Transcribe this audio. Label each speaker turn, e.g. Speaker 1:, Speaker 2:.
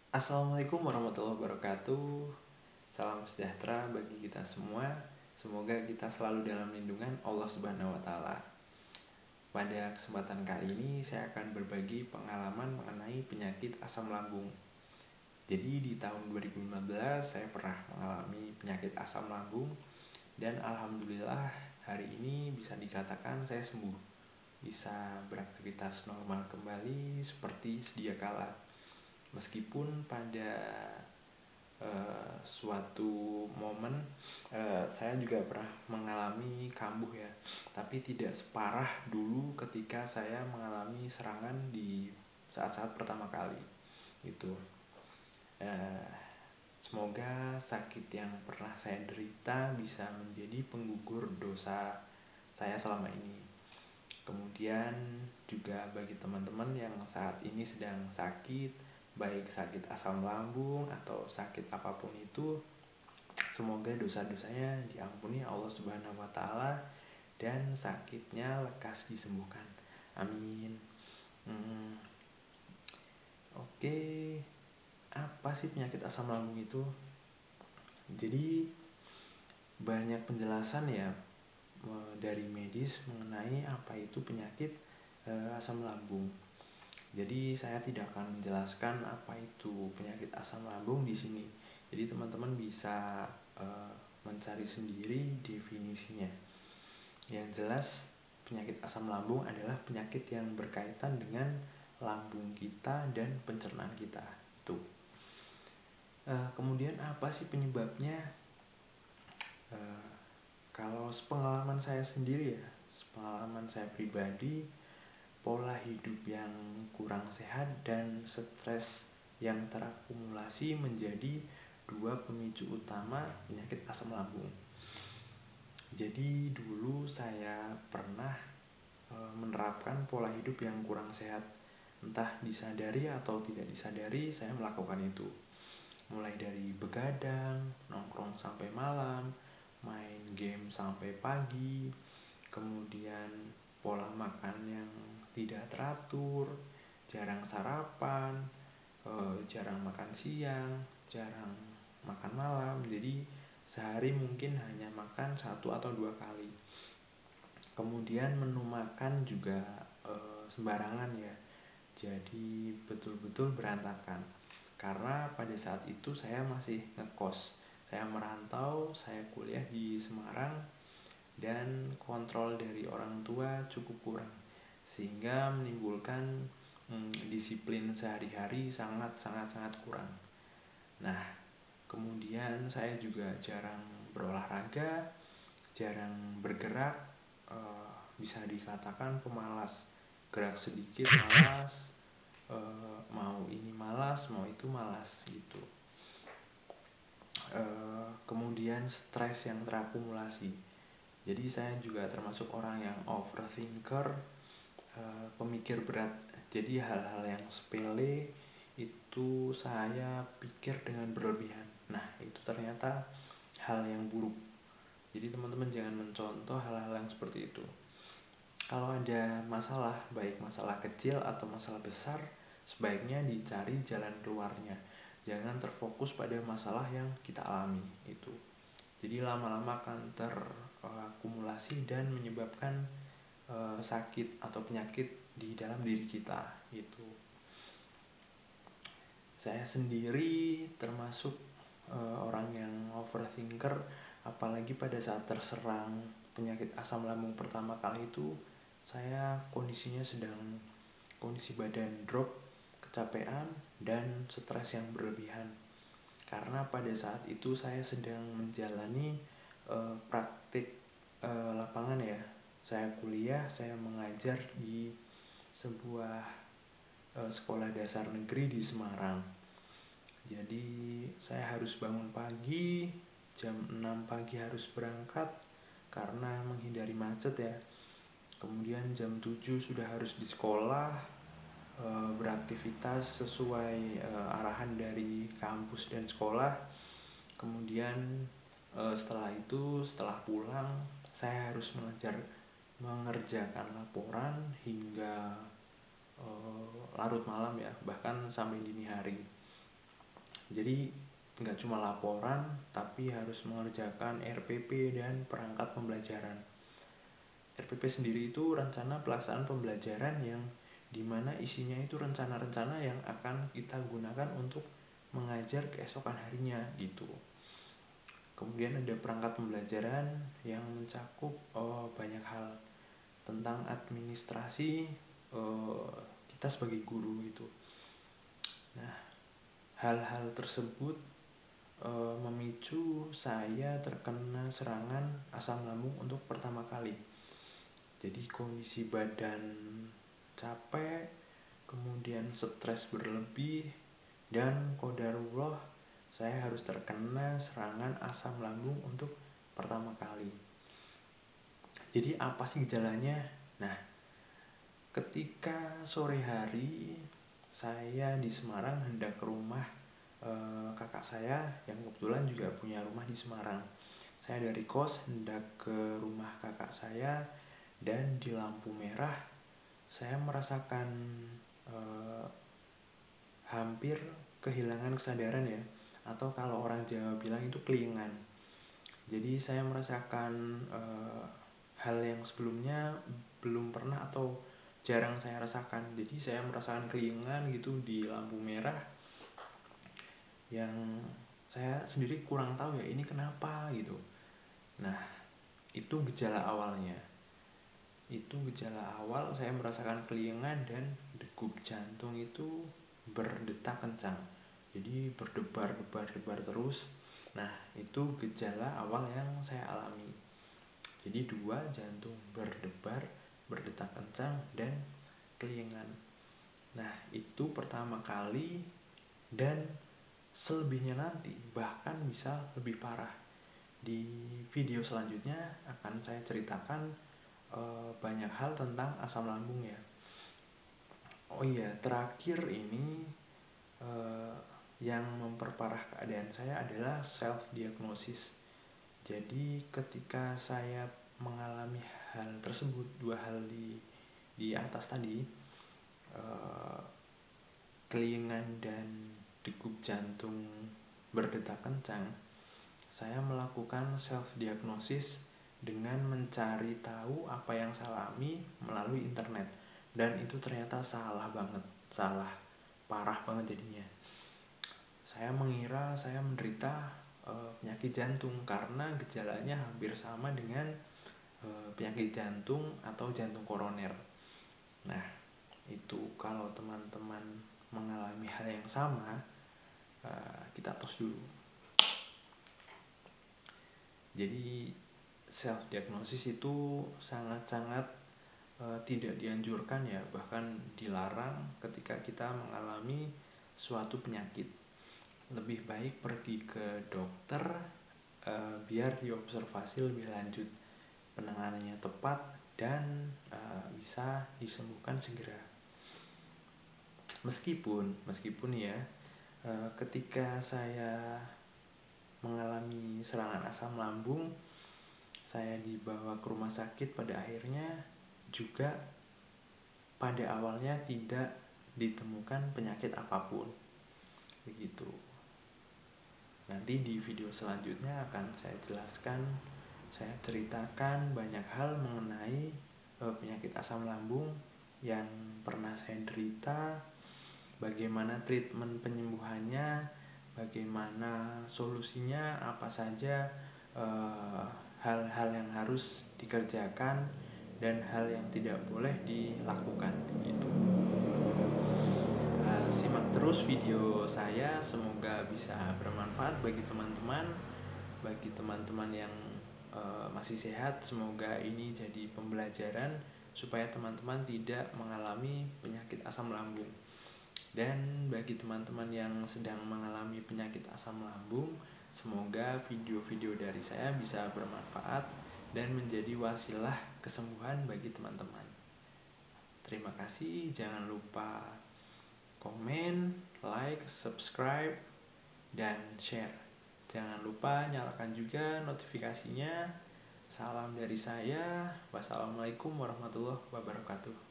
Speaker 1: Assalamualaikum warahmatullahi wabarakatuh. Salam sejahtera bagi kita semua. Semoga kita selalu dalam lindungan Allah Subhanahu wa taala. Pada kesempatan kali ini saya akan berbagi pengalaman mengenai penyakit asam lambung. Jadi di tahun 2015 saya pernah mengalami penyakit asam lambung dan alhamdulillah hari ini bisa dikatakan saya sembuh. Bisa beraktivitas normal kembali seperti sedia kala. Meskipun pada suatu momen saya juga pernah mengalami kambuh ya, tapi tidak separah dulu ketika saya mengalami serangan di saat-saat pertama kali itu. uh, Semoga sakit yang pernah saya derita bisa menjadi penggugur dosa saya selama ini. Kemudian juga bagi teman-teman yang saat ini sedang sakit, baik sakit asam lambung atau sakit apapun itu, semoga dosa-dosanya diampuni Allah Subhanahu wa taala dan sakitnya lekas disembuhkan. Amin. Oke, apa sih penyakit asam lambung itu? Jadi banyak penjelasan ya dari medis mengenai apa itu penyakit asam lambung. Jadi saya tidak akan menjelaskan apa itu penyakit asam lambung di sini. Jadi teman-teman bisa mencari sendiri definisinya. Yang jelas penyakit asam lambung adalah penyakit yang berkaitan dengan lambung kita dan pencernaan kita. Tuh. Kemudian apa sih penyebabnya? Kalau sepengalaman saya sendiri ya, sepengalaman saya pribadi, pola hidup yang kurang sehat dan stres yang terakumulasi menjadi dua pemicu utama penyakit asam lambung. Jadi dulu saya pernah menerapkan pola hidup yang kurang sehat. Entah disadari atau tidak disadari, saya melakukan itu. Mulai dari begadang, nongkrong sampai malam, main game sampai pagi, kemudian pola makan yang tidak teratur, jarang sarapan, jarang makan siang, jarang makan malam. Jadi sehari mungkin hanya makan 1 atau 2 kali. Kemudian menu makan juga sembarangan ya. Jadi betul-betul berantakan. Karena pada saat itu saya masih ngekos. Saya merantau, saya kuliah di Semarang dan kontrol dari orang tua cukup kurang. Sehingga menimbulkan disiplin sehari-hari sangat kurang. Nah, kemudian saya juga jarang berolahraga, jarang bergerak, bisa dikatakan pemalas. Gerak sedikit malas, mau ini malas, mau itu malas gitu. Kemudian stres yang terakumulasi. Jadi saya juga termasuk orang yang overthinker, pemikir berat. Jadi hal-hal yang sepele itu saya pikir dengan berlebihan. Nah, itu ternyata hal yang buruk. Jadi teman-teman jangan mencontoh hal-hal yang seperti itu. Kalau ada masalah, baik masalah kecil atau masalah besar, sebaiknya dicari jalan keluarnya. Jangan terfokus pada masalah yang kita alami itu. Jadi lama-lama akan terakumulasi dan menyebabkan sakit atau penyakit di dalam diri kita itu. Saya sendiri termasuk orang yang overthinker, apalagi pada saat terserang penyakit asam lambung pertama kali itu saya kondisi badan drop, kecapean dan stres yang berlebihan. Karena pada saat itu saya sedang menjalani praktik lapangan ya. Saya kuliah, saya mengajar di sebuah sekolah dasar negeri di Semarang. Jadi saya harus bangun pagi, jam 6 pagi harus berangkat karena menghindari macet ya. Kemudian jam 7 sudah harus di sekolah, beraktivitas sesuai arahan dari kampus dan sekolah. Kemudian setelah pulang saya harus mengerjakan laporan hingga larut malam ya, bahkan sampai dini hari. Jadi nggak cuma laporan, tapi harus mengerjakan RPP dan perangkat pembelajaran. RPP sendiri itu rencana pelaksanaan pembelajaran yang dimana isinya itu rencana-rencana yang akan kita gunakan untuk mengajar keesokan harinya gitu. Kemudian ada perangkat pembelajaran yang mencakup banyak hal tentang administrasi kita sebagai guru gitu. Nah, hal-hal tersebut memicu saya terkena serangan asam lambung untuk pertama kali. Jadi kondisi badan capek, kemudian stres berlebih, dan qadarullah saya harus terkena serangan asam lambung untuk pertama kali. Jadi apa sih gejalanya? Nah, ketika sore hari saya di Semarang hendak ke rumah kakak saya yang kebetulan juga punya rumah di Semarang. Saya dari kos hendak ke rumah kakak saya, dan di lampu merah saya merasakan hampir kehilangan kesadaran ya, atau kalau orang Jawa bilang itu kelingan. Jadi saya merasakan hal yang sebelumnya belum pernah atau jarang saya rasakan. Jadi saya merasakan kelingan gitu di lampu merah, yang saya sendiri kurang tahu ya ini kenapa gitu. Nah, itu gejala awalnya. Itu gejala awal saya merasakan kelingan dan degup jantung itu berdetak kencang. Jadi berdebar terus. Nah, itu gejala awal yang saya alami. Jadi 2, jantung berdebar, berdetak kencang, dan kelingan. Nah, itu pertama kali, dan selebihnya nanti bahkan bisa lebih parah. Di video selanjutnya akan saya ceritakan banyak hal tentang asam lambung ya. Oh iya, terakhir ini yang memperparah keadaan saya adalah self diagnosis. Jadi ketika saya mengalami hal tersebut, 2 hal di atas tadi, kelingan dan degup jantung berdetak kencang, saya melakukan self diagnosis dengan mencari tahu apa yang saya alami melalui internet, dan itu ternyata salah banget, salah parah banget jadinya. Saya mengira saya menderita penyakit jantung karena gejalanya hampir sama dengan penyakit jantung atau jantung koroner. Nah, itu kalau teman-teman mengalami hal yang sama, kita tos dulu. Jadi self diagnosis itu sangat-sangat tidak dianjurkan ya, bahkan dilarang ketika kita mengalami suatu penyakit. Lebih baik pergi ke dokter biar diobservasi lebih lanjut, penanganannya tepat, dan bisa disembuhkan segera. Meskipun ya, ketika saya mengalami serangan asam lambung, saya dibawa ke rumah sakit, pada akhirnya juga pada awalnya tidak ditemukan penyakit apapun. Begitu. Nanti di video selanjutnya akan saya jelaskan, saya ceritakan banyak hal mengenai penyakit asam lambung yang pernah saya derita, bagaimana treatment penyembuhannya, bagaimana solusinya, apa saja hal-hal yang harus dikerjakan dan hal yang tidak boleh dilakukan gitu. Simak terus video saya, semoga bisa bermanfaat bagi teman-teman. Bagi teman-teman yang masih sehat, semoga ini jadi pembelajaran supaya teman-teman tidak mengalami penyakit asam lambung. Dan bagi teman-teman yang sedang mengalami penyakit asam lambung, semoga video-video dari saya bisa bermanfaat dan menjadi wasilah kesembuhan bagi teman-teman. Terima kasih, jangan lupa komen, like, subscribe, dan share. Jangan lupa nyalakan juga notifikasinya. Salam dari saya. Wassalamualaikum warahmatullahi wabarakatuh.